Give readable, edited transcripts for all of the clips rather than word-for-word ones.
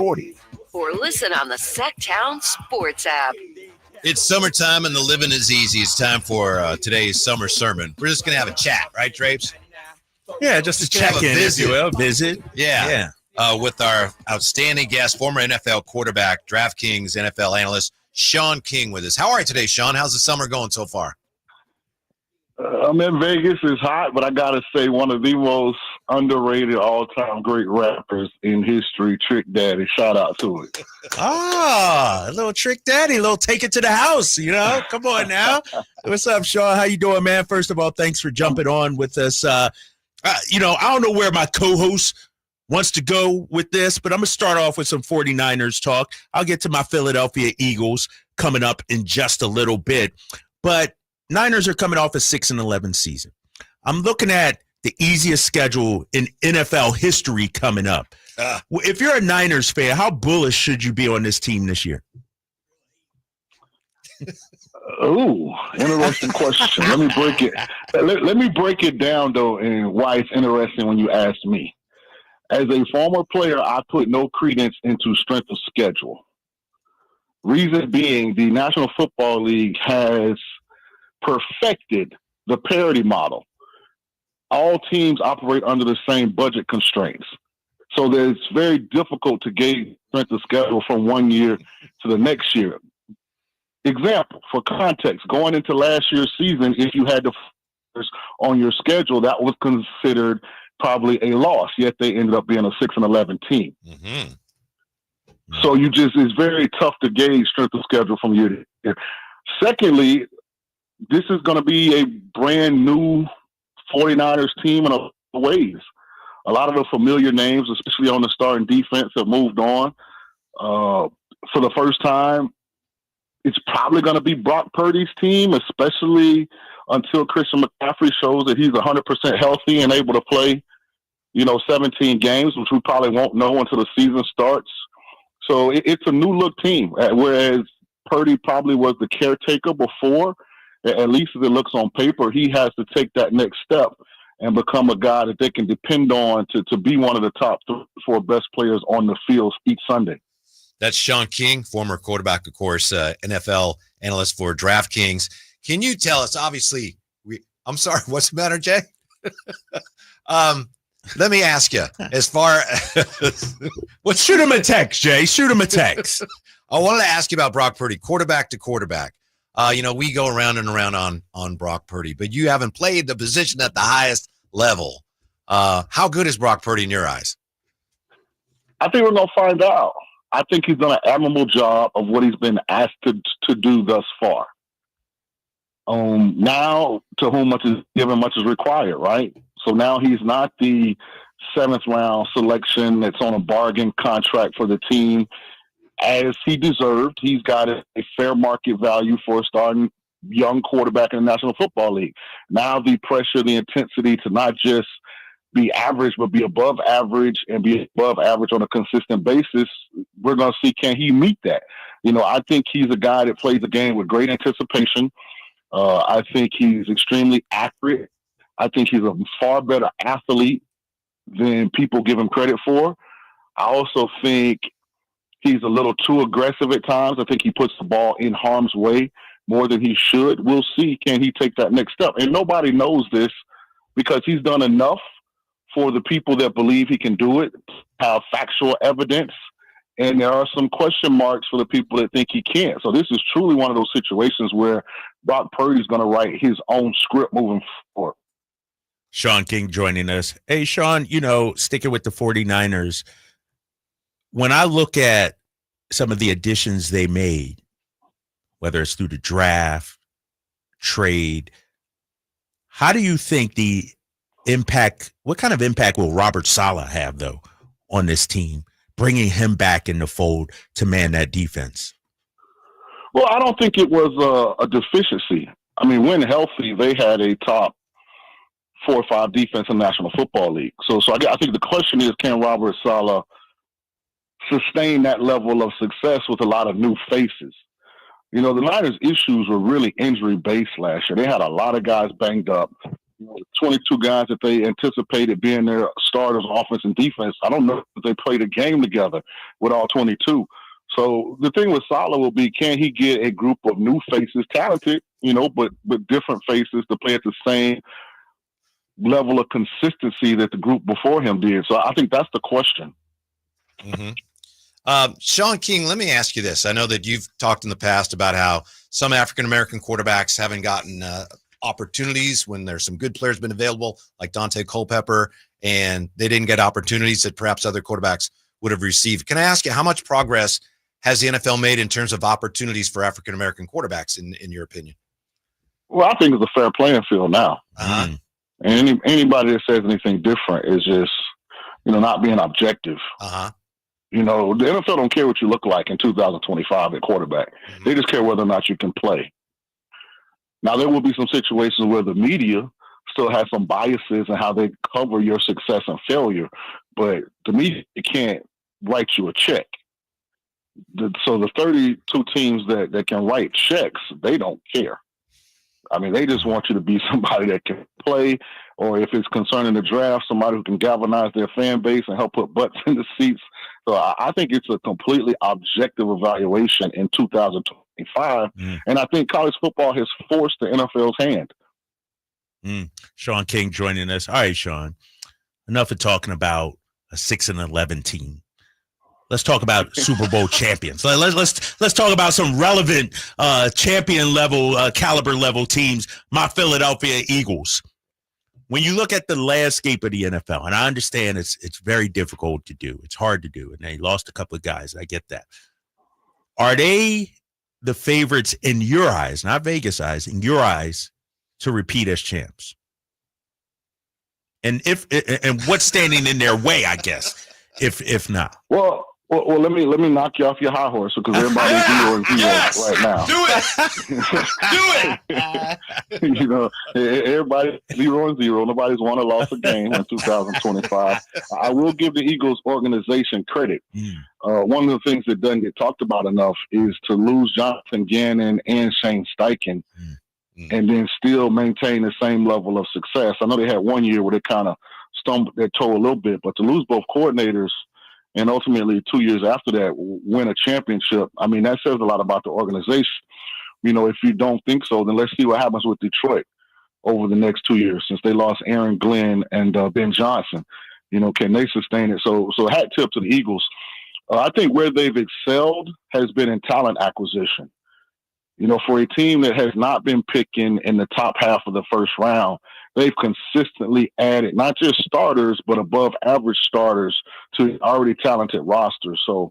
40. Or listen on the Sactown Sports app. It's summertime and the living is easy. It's time for today's summer sermon. We're just going to have a chat, right, Drapes? Yeah, just a check-in, if you will. Visit. Yeah. With our outstanding guest, former NFL quarterback, DraftKings NFL analyst, Shaun King with us. How are you today, Shaun? How's the summer going so far? I'm in Vegas. It's hot, but I got to say one of the most underrated all-time great rappers in history, Trick Daddy. Shout out to it. A little Trick Daddy, a little take it to the house, Come on now. What's up, Shaun? How you doing, man? First of all, thanks for jumping on with us. I don't know where my co-host wants to go with this, but I'm going to start off with some 49ers talk. I'll get to my Philadelphia Eagles coming up in just a little bit. But Niners are coming off a 6-11 season. I'm looking at the easiest schedule in NFL history coming up. If you're a Niners fan, how bullish should you be on this team this year? Oh, interesting question. Let me break it. Let me break it down, though, and why it's interesting when you ask me. As a former player, I put no credence into strength of schedule. Reason being, the National Football League has perfected the parity model. All teams operate under the same budget constraints. So it's very difficult to gauge strength of schedule from one year to the next year. Example, for context, going into last year's season, if you had the on your schedule, that was considered probably a loss, yet they ended up being a 6-11 team. Mm-hmm. So it's very tough to gauge strength of schedule from year to year. Secondly, this is going to be a brand new 49ers team in a lot of ways. A lot of the familiar names, especially on the starting defense, have moved on. For the first time, it's probably going to be Brock Purdy's team, especially until Christian McCaffrey shows that he's 100% healthy and able to play, 17 games, which we probably won't know until the season starts. So it's a new look team, whereas Purdy probably was the caretaker before. At least as it looks on paper, he has to take that next step and become a guy that they can depend on to be one of the top 3-4 best players on the field each Sunday. That's Shaun King, former quarterback, of course, NFL analyst for DraftKings. Can you tell us, obviously, I'm sorry, what's the matter, Jay? Let me ask you, as far as shoot him a text, Jay. Shoot him a text. I wanted to ask you about Brock Purdy, quarterback to quarterback. We go around and around on Brock Purdy, but you haven't played the position at the highest level. How good is Brock Purdy in your eyes? I think we're going to find out. I think he's done an admirable job of what he's been asked to do thus far. Now, to whom much is given, much is required, right? So now he's not the 7th round selection that's on a bargain contract for the team. As he deserved, he's got a fair market value for a starting young quarterback in the National Football League. Now the pressure, the intensity to not just be average, but be above average and be above average on a consistent basis, we're going to see, can he meet that? I think he's a guy that plays the game with great anticipation. I think he's extremely accurate. I think he's a far better athlete than people give him credit for. I also think he's a little too aggressive at times. I think he puts the ball in harm's way more than he should. We'll see, can he take that next step? And nobody knows this because he's done enough for the people that believe he can do it, have factual evidence, and there are some question marks for the people that think he can't. So this is truly one of those situations where Brock Purdy is going to write his own script moving forward. Shaun King joining us. Hey, Shaun, sticking with the 49ers, when I look at some of the additions they made, whether it's through the draft, trade, how do you think what kind of impact will Robert Saleh have, though, on this team, bringing him back in the fold to man that defense? Well, I don't think it was a deficiency. I mean, when healthy, they had a top 4 or 5 defense in the National Football League. So I think the question is, can Robert Saleh sustain that level of success with a lot of new faces? The Niners' issues were really injury-based last year. They had a lot of guys banged up. 22 guys that they anticipated being their starters, offense and defense. I don't know if they played a game together with all 22. So the thing with Saleh will be, can he get a group of new faces, talented, but different faces to play at the same level of consistency that the group before him did? So I think that's the question. Mm-hmm. Shaun King, let me ask you this. I know that you've talked in the past about how some African-American quarterbacks haven't gotten opportunities when there's some good players been available, like Dante Culpepper, and they didn't get opportunities that perhaps other quarterbacks would have received. Can I ask you, how much progress has the NFL made in terms of opportunities for African-American quarterbacks, in your opinion? Well, I think it's a fair playing field now. Uh-huh. And anybody that says anything different is just, not being objective. Uh-huh. The NFL don't care what you look like in 2025 at quarterback. Mm-hmm. They just care whether or not you can play. Now, there will be some situations where the media still has some biases in how they cover your success and failure, but the media can't write you a check. So the 32 teams that can write checks, they don't care. I mean, they just want you to be somebody that can play, or if it's concerning the draft, somebody who can galvanize their fan base and help put butts in the seats. So I think it's a completely objective evaluation in 2025. And I think college football has forced the NFL's hand. Shaun King joining us. All right, Shaun, enough of talking about a 6-11 team. Let's talk about Super Bowl champions. Let's talk about some relevant champion level, caliber level teams. My Philadelphia Eagles. When you look at the landscape of the NFL, and I understand it's very difficult to do, it's hard to do, and they lost a couple of guys. I get that. Are they the favorites in your eyes, not Vegas eyes, in your eyes, to repeat as champs? And what's standing in their way, I guess, if not? Well, let me knock you off your high horse because everybody's 0-0 right now. Do it. Everybody's 0-0. Nobody's won or lost a game in 2025. I will give the Eagles organization credit. One of the things that doesn't get talked about enough is to lose Jonathan Gannon and Shane Steichen and then still maintain the same level of success. I know they had 1 year where they kind of stumbled their toe a little bit, but to lose both coordinators and ultimately 2 years after that win a championship, I mean, that says a lot about the organization. If you don't think so, then let's see what happens with Detroit over the next 2 years since they lost Aaron Glenn and Ben Johnson. Can they sustain it? So hat tip to the Eagles. I think where they've excelled has been in talent acquisition. For a team that has not been picking in the top half of the first round, they've consistently added not just starters, but above average starters to already talented rosters. So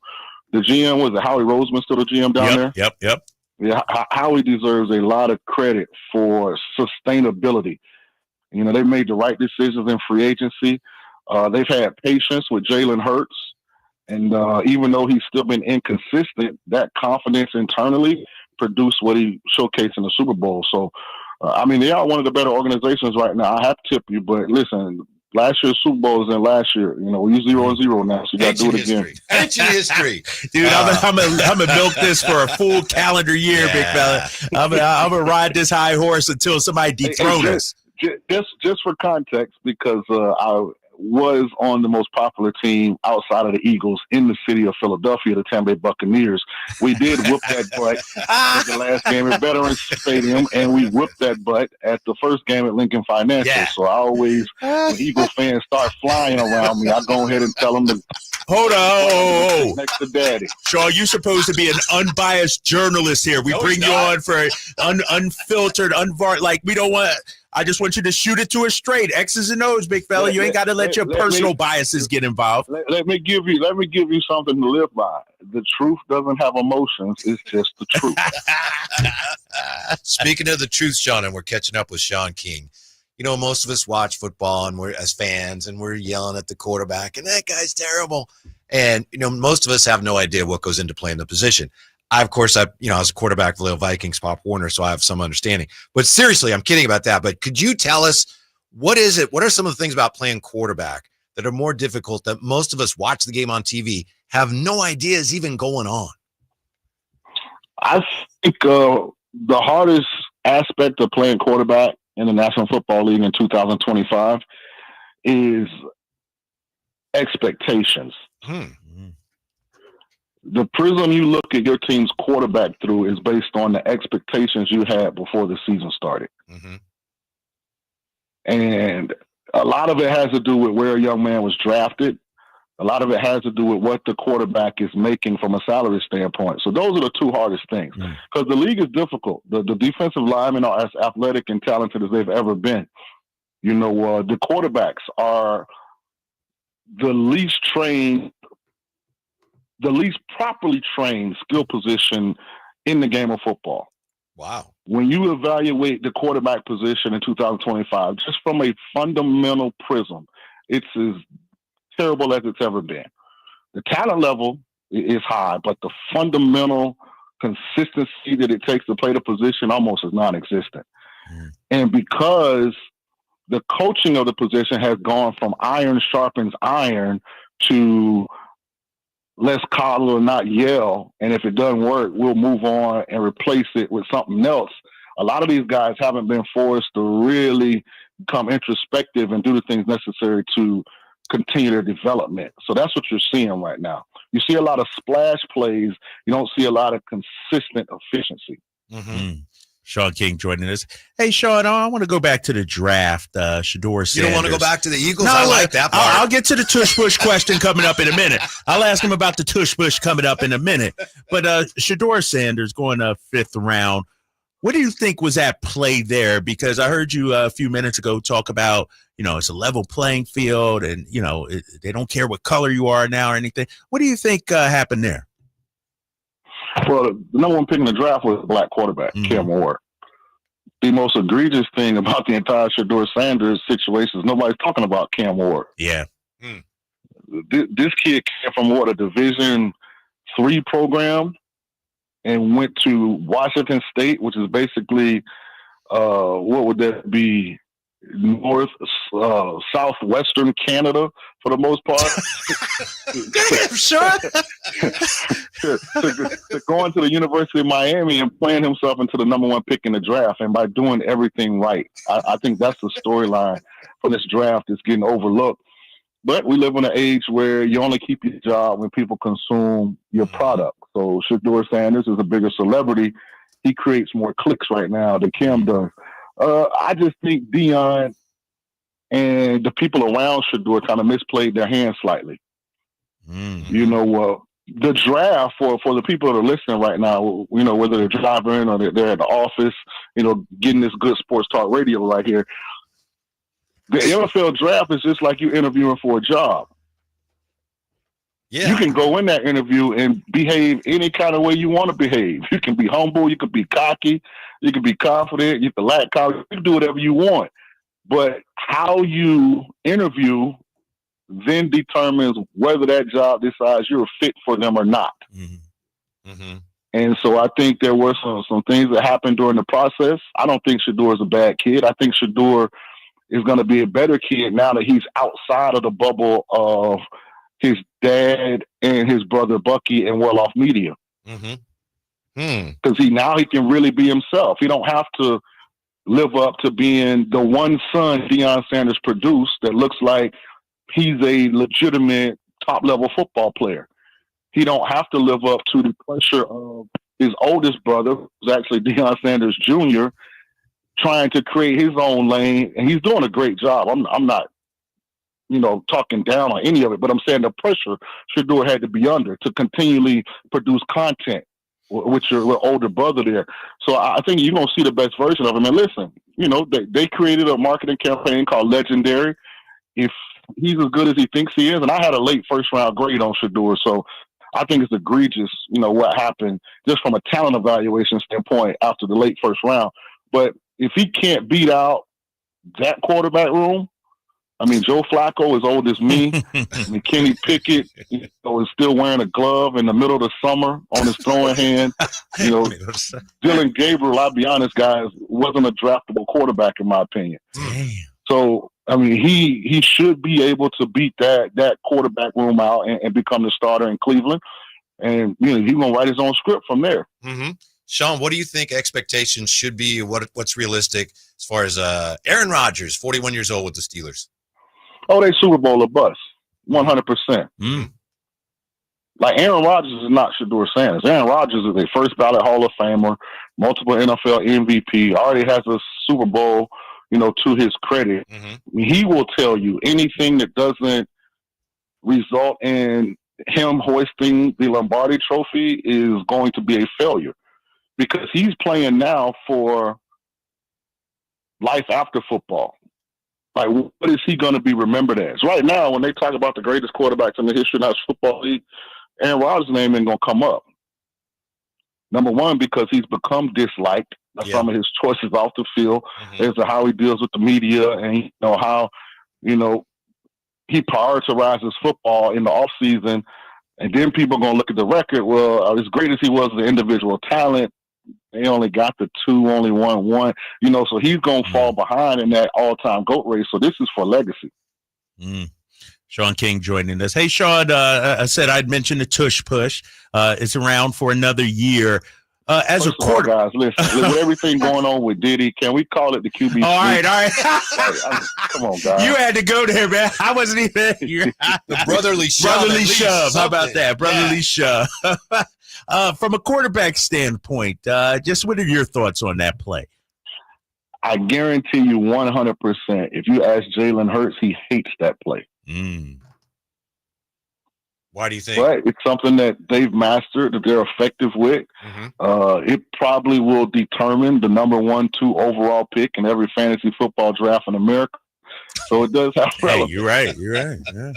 the GM, was it Howie Roseman still the GM down there? Yep. Yeah, Howie deserves a lot of credit for sustainability. They made the right decisions in free agency. They've had patience with Jalen Hurts. And even though he's still been inconsistent, that confidence internally produced what he showcased in the Super Bowl. So, they are one of the better organizations right now. I have to tip you, but listen, last year's Super Bowl is in last year. We're 0-0 now, so you got to do it again. Ancient history. Dude, I'm gonna milk this for a full calendar year, big fella. I'm gonna ride this high horse until somebody dethrones us. Just for context, because I was on the most popular team outside of the Eagles in the city of Philadelphia, the Tampa Bay Buccaneers. We did whoop that butt at the last game at Veterans Stadium, and we whooped that butt at the first game at Lincoln Financial. Yeah. So I always, when Eagle fans start flying around me, I go ahead and tell them to hold on. Next to daddy. Shaun, you're supposed to be an unbiased journalist here. We bring you on for unfiltered, we don't want. I just want you to shoot it to us straight. X's and O's, big fella. You ain't got to let your personal biases get involved. Let me give you something to live by. The truth doesn't have emotions. It's just the truth. Speaking of the truth, Shaun, and we're catching up with Shaun King. Most of us watch football and we're as fans and we're yelling at the quarterback and that guy's terrible. And, most of us have no idea what goes into playing the position. I was a quarterback for the Vikings, Pop Warner, so I have some understanding. But seriously, I'm kidding about that. But could you tell us, what is it? What are some of the things about playing quarterback that are more difficult that most of us watch the game on TV, have no idea is even going on? I think the hardest aspect of playing quarterback in the National Football League in 2025 is expectations. The prism you look at your team's quarterback through is based on the expectations you had before the season started. And a lot of it has to do with where a young man was drafted. A lot of it has to do with what the quarterback is making from a salary standpoint. So those are the two hardest things, because the league is difficult. The defensive linemen are as athletic and talented as they've ever been. You know, the quarterbacks are the least properly trained skill position in the game of football. Wow. When you evaluate the quarterback position in 2025, just from a fundamental prism, it's as terrible as it's ever been. The talent level is high, but the fundamental consistency that it takes to play the position almost is non-existent. And because the coaching of the position has gone from iron sharpens iron to let's coddle or not yell, and if it doesn't work, we'll move on and replace it with something else. A lot of these guys haven't been forced to really become introspective and do the things necessary to continue their development. So that's what you're seeing right now. You see a lot of splash plays. You don't see a lot of consistent efficiency. Shaun King joining us. Hey, Shaun, I want to go back to the draft. Shedeur Sanders. You don't want to go back to the Eagles? No, I like that part. I'll get to the tush push question coming up in a minute. I'll ask him about the tush push coming up in a minute. But Shedeur Sanders going fifth round. What do you think was at play there? Because I heard you a few minutes ago talk about, you know, it's a level playing field and, you know, they don't care what color you are now or anything. What do you think happened there? Well, the number one pick in the draft was a black quarterback, Cam Ward. The most egregious thing about the entire Shedeur Sanders situation is nobody's talking about Cam Ward. Yeah. This kid came from a Division III program and went to Washington State, which is basically, what would that be? Southwestern Canada for the most part. to going to the University of Miami and playing himself into the number one pick in the draft, and by doing everything right. I think that's the storyline for this draft that's getting overlooked. But we live in an age where you only keep your job when people consume your product. So Shedeur Sanders is a bigger celebrity. He creates more clicks right now than Cam does. I just think Deion and the people around Shedeur kind of misplayed their hand slightly. You know, the draft for the people that are listening right now, you know, whether they're driving or they're at the office, you know, getting this good sports talk radio right here. The NFL draft is just like you interviewing for a job. Yeah. You can go in that interview and behave any kind of way you want to behave. You can be humble. You can be cocky. You can be confident. You can lack confidence. You can do whatever you want. But how you interview then determines whether that job decides you're fit for them or not. And so I think there were some things that happened during the process. I don't think Shedeur is a bad kid. I think Shedeur is going to be a better kid now that he's outside of the bubble of his dad and his brother Bucky and well-off media. Because he can really be himself. He don't have to live up to being the one son Deion Sanders produced that looks like he's a legitimate top-level football player. He don't have to live up to the pressure of his oldest brother, who's actually Deion Sanders Jr., trying to create his own lane, and he's doing a great job. I'm not, you know, talking down on any of it, but I'm saying the pressure Shedeur had to be under to continually produce content with your older brother there. So I think you're going to see the best version of him. And listen, you know, they created a marketing campaign called Legendary. If he's as good as he thinks he is, and I had a late first-round grade on Shedeur, so I think it's egregious, you know, what happened just from a talent evaluation standpoint after the late first round. But if he can't beat out that quarterback room, I mean, Joe Flacco is old as me. I mean, Kenny Pickett, you know, is still wearing a glove in the middle of the summer on his throwing hand. You know, Dylan Gabriel, I'll be honest, guys, wasn't a draftable quarterback in my opinion. Damn. So, I mean, he should be able to beat that quarterback room out and become the starter in Cleveland. And, you know, he's going to write his own script from there. Shaun, what do you think expectations should be? What's realistic as far as Aaron Rodgers, 41 years old with the Steelers? Oh, they Super Bowl or bust, 100%. Like Aaron Rodgers is not Shedeur Sanders. Aaron Rodgers is a first ballot Hall of Famer, multiple NFL MVP, already has a Super Bowl, to his credit. He will tell you anything that doesn't result in him hoisting the Lombardi Trophy is going to be a failure, because he's playing now for life after football. Like, what is he going to be remembered as? Right now, when they talk about the greatest quarterbacks in the history of the National Football League, Aaron Rodgers' name ain't going to come up. Number one, because he's become disliked by some of his choices off the field, as to how he deals with the media, and how he prioritizes football in the offseason. And then people are going to look at the record. Well, as great as he was as an individual talent, they only got the two, only won one. So he's going to fall behind in that all-time GOAT race. So this is for legacy. Shaun King joining us. Hey, Shaun, I said I'd mention the tush push. It's around for another year. As a quarter, guys, listen, with everything going on with Diddy, can we call it the QB? All right. Come on, guys. You had to go there, man. I wasn't even. The brotherly shove. Brotherly shove. How about that? Brotherly shove. From a quarterback standpoint, just what are your thoughts on that play? I guarantee you 100%. If you ask Jalen Hurts, he hates that play. Why do you think? Right. It's something that they've mastered, that they're effective with. It probably will determine the number 1, 2 overall pick in every fantasy football draft in America. So it does have relevance. You're right. Yeah.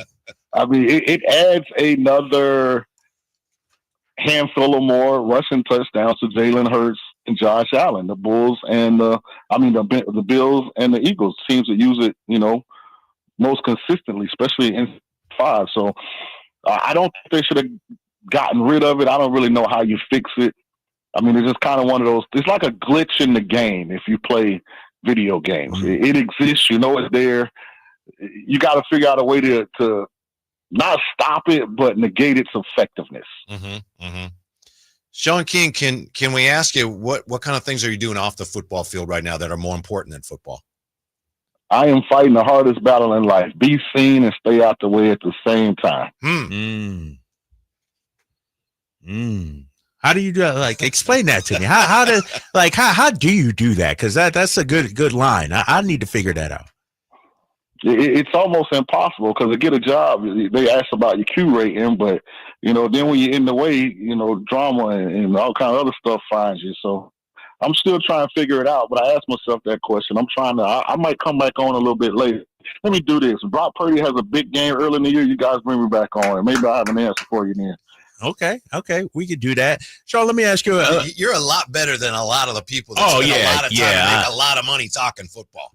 I mean, it adds another handful of more rushing touchdowns to Jalen Hurts and Josh Allen, the Bulls and the Bills and the Eagles, teams that use it, most consistently, especially in 5. So I don't think they should have gotten rid of it. I don't really know how you fix it. I mean, it's just kind of one of those. It's like a glitch in the game if you play video games. It exists. It's there. You got to figure out a way to not stop it, but negate its effectiveness. Shaun King, can we ask you what kind of things are you doing off the football field right now that are more important than football? I am fighting the hardest battle in life. Be seen and stay out the way at the same time. How do you do that? Like, explain that to me. How do you do that? Because that's a good line. I need to figure that out. It's almost impossible, because to get a job, they ask about your Q rating, but then when you're in the way, drama and all kind of other stuff finds you. So I'm still trying to figure it out, but I asked myself that question. I might come back on a little bit later. Let me do this. Brock Purdy has a big game early in the year. You guys bring me back on, and maybe I have an answer for you then. Okay, we could do that. Shaun, let me ask you. You're a lot better than a lot of the people that spend a lot of time to make a lot of money talking football.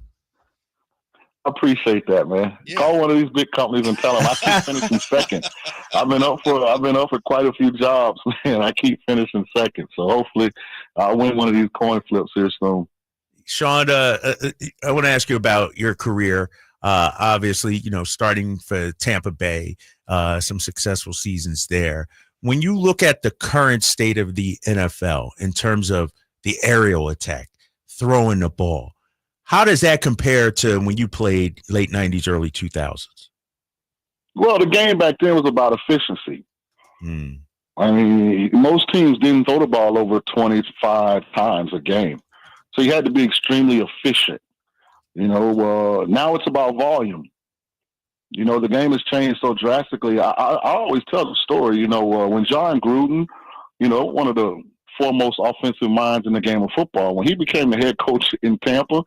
I appreciate that, man. Yeah. Call one of these big companies and tell them I keep finishing second. I've been up for quite a few jobs, man. I keep finishing second, so hopefully I'll win one of these coin flips here soon. Shaun, I want to ask you about your career. Obviously, starting for Tampa Bay, some successful seasons there. When you look at the current state of the NFL in terms of the aerial attack, throwing the ball, how does that compare to when you played late 90s, early 2000s? Well, the game back then was about efficiency. I mean, most teams didn't throw the ball over 25 times a game. So you had to be extremely efficient. Now it's about volume. The game has changed so drastically. I always tell the story, when John Gruden, one of the foremost offensive minds in the game of football, when he became the head coach in Tampa,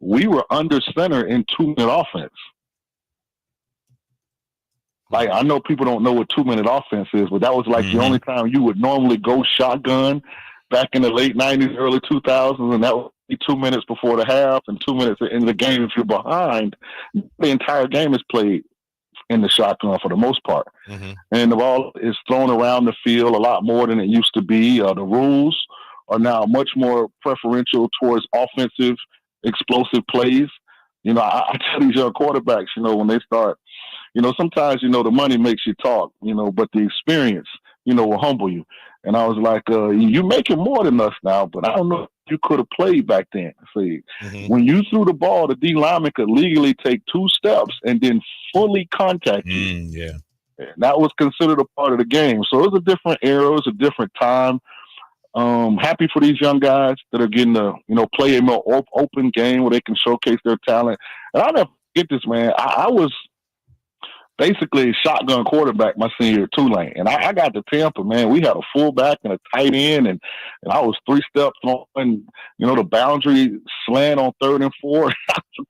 we were under center in 2-minute offense. Like, I know people don't know what 2-minute offense is, but that was like the only time you would normally go shotgun back in the late 90s, early 2000s, and that would be 2 minutes before the half and 2 minutes in the game. If you're behind, the entire game is played in the shotgun for the most part. And the ball is thrown around the field a lot more than it used to be. The rules are now much more preferential towards offensive, explosive plays. I tell these young quarterbacks, when they start, sometimes, the money makes you talk, but the experience will humble you. And I was like, you're making more than us now, but I don't know if you could have played back then. See, when you threw the ball, the D lineman could legally take 2 steps and then fully contact you. Yeah. And that was considered a part of the game. So it was a different era. It was a different time. Happy for these young guys that are getting to, play a more open game where they can showcase their talent. And I'll never forget this, man. I was basically a shotgun quarterback my senior year at Tulane. And I got to Tampa, man. We had a fullback and a tight end, and I was 3 steps on, the boundary slant on 3rd and 4th.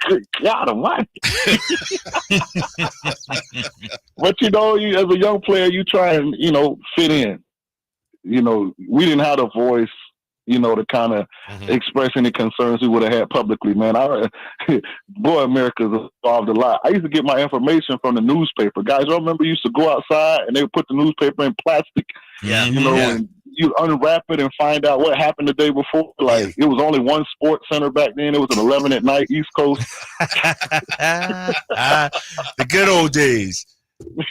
Good God almighty. But, you, as a young player, you try and, fit in. We didn't have a voice, to kind of express any concerns we would have had publicly, man. Boy, America's evolved a lot. I used to get my information from the newspaper. Guys, I remember you used to go outside and they would put the newspaper in plastic, and you unwrap it and find out what happened the day before. Like, it was only one sports center back then. It was at 11 at night, East Coast. The good old days.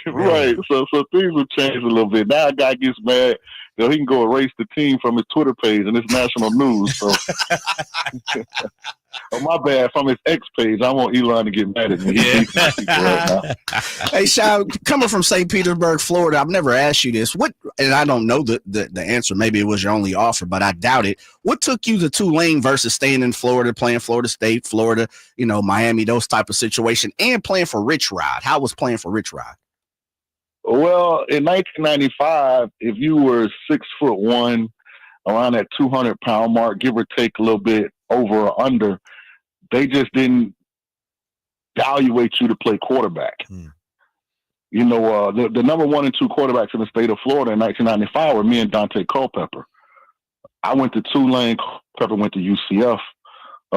Right. So things have changed a little bit. Now a guy gets mad. He can go erase the team from his Twitter page and it's national news. So, oh, my bad, from his X page. I want Elon to get mad at me. Yeah. Hey, Shaun, coming from St. Petersburg, Florida, I've never asked you this. And I don't know the answer. Maybe it was your only offer, but I doubt it. What took you to Tulane versus staying in Florida, playing Florida State, Florida, Miami, those type of situation, and playing for Rich Rod? How was playing for Rich Rod? Well, in 1995, if you were 6'1", around that 200-pound mark, give or take a little bit over or under, they just didn't evaluate you to play quarterback. The number 1 and 2 quarterbacks in the state of Florida in 1995 were me and Dante Culpepper. I went to Tulane. Culpepper went to UCF.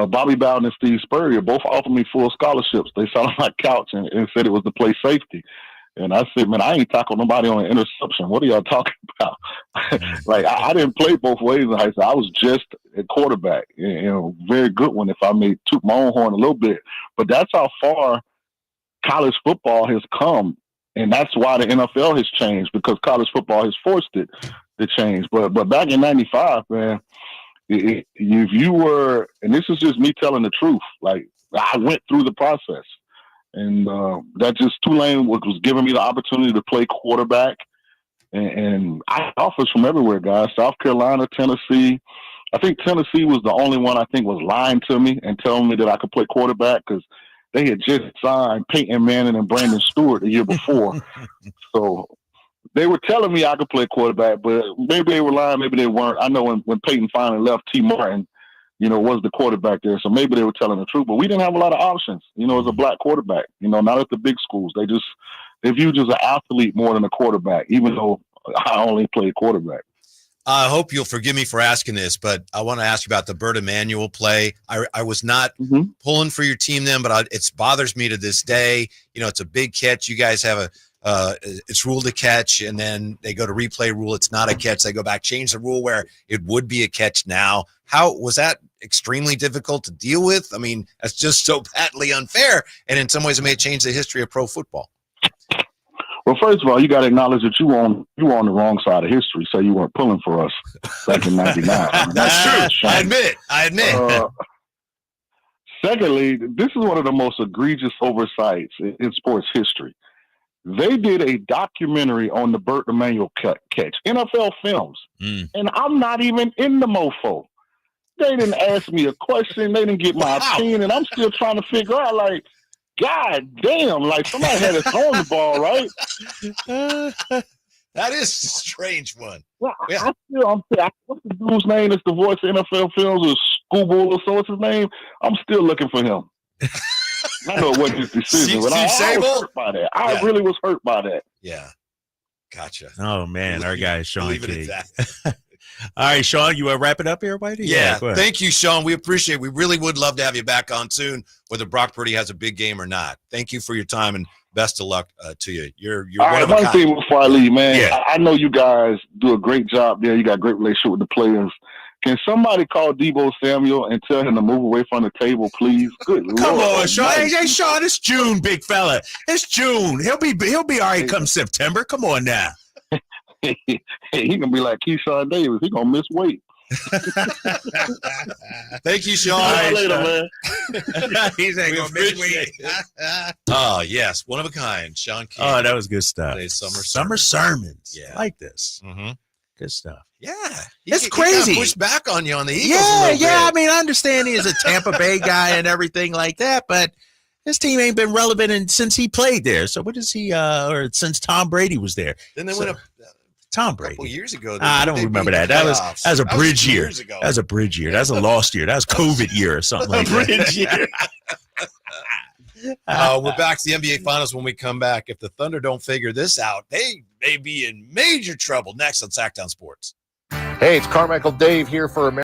Bobby Bowden and Steve Spurrier both offered me full scholarships. They sat on my couch and said it was to play safety. And I said, man, I ain't tackled nobody on an interception. What are y'all talking about? Like, I didn't play both ways in high school. I was just a quarterback, very good one if I may toot my own horn a little bit. But that's how far college football has come. And that's why the NFL has changed, because college football has forced it to change. But back in 95, man, if you were, and this is just me telling the truth, like, I went through the process. And that just Tulane was giving me the opportunity to play quarterback. And I had offers from everywhere, guys. South Carolina, Tennessee. I think Tennessee was the only one I think was lying to me and telling me that I could play quarterback, because they had just signed Peyton Manning and Brandon Stewart the year before. So they were telling me I could play quarterback, but maybe they were lying, maybe they weren't. I know when Peyton finally left, T. Martin, was the quarterback there. So maybe they were telling the truth, but we didn't have a lot of options, as a black quarterback, not at the big schools. They viewed you as an athlete more than a quarterback, even though I only played quarterback. I hope you'll forgive me for asking this, but I want to ask you about the Bert Emanuel play. I was not pulling for your team then, but it bothers me to this day. It's a big catch. You guys have it's ruled a catch, and then they go to replay rule. It's not a catch. They go back, change the rule where it would be a catch now. How was that extremely difficult to deal with? I mean, that's just so patently unfair. And in some ways it may change the history of pro football. Well, first of all, you got to acknowledge that you were on the wrong side of history, so you weren't pulling for us back in 99. That's true. I admit. Secondly, this is one of the most egregious oversights in sports history. They did a documentary on the Bert Emanuel catch, NFL Films, and I'm not even in the mofo. They didn't ask me a question. They didn't get my opinion, and I'm still trying to figure out, like, God damn, like somebody had to throw the ball, right? That is a strange one. Well, yeah. I'm what's the dude's name that's the voice of NFL Films, or Scoobull or so? What's his name? I'm still looking for him. I know what his decision was. I was hurt by that. I really was hurt by that. Yeah. Gotcha. Oh, man. Our guy, Shaun King. All right, Shaun, you want to wrap it up here, Whitey? Yeah. Thank you, Shaun. We appreciate it. We really would love to have you back on soon, whether Brock Purdy has a big game or not. Thank you for your time, and best of luck to you. You're all one right, of a one kind. thing before I leave, man. Yeah. I know you guys do a great job there. You got a great relationship with the players. Can somebody call Deebo Samuel and tell him to move away from the table, please? Good Come Lord. on, Shaun. Hey, Shaun, it's June, big fella. It's June. He'll be all right come September. Come on now. he gonna be like Keyshawn Davis. He gonna miss weight. Thank you, Sean. All right, later, Sean. man. He's ain't We gonna miss appreciate weight. Oh, yes. One of a kind. Sean King. Oh, that was good stuff. Today's Summer sermons. Yeah. I like this. Mm-hmm. Good stuff. Yeah. It's He crazy. kinda pushed back on you on the Eagles a Yeah, little yeah. I bit. mean, I understand he's a Tampa Bay guy and everything like that, but his team ain't been relevant since he played there. So what is he? Or since Tom Brady was there? Then they So- went up Tom a couple Brady. years ago. I don't they remember beat that. the That was playoffs. a bridge 2 year. years ago. That was a bridge year. That's a lost year. That was COVID year or something like that. year. We're back to the NBA Finals when we come back. If the Thunder don't figure this out, they may be in major trouble. Next on Sactown Sports. Hey, it's Carmichael Dave here for America.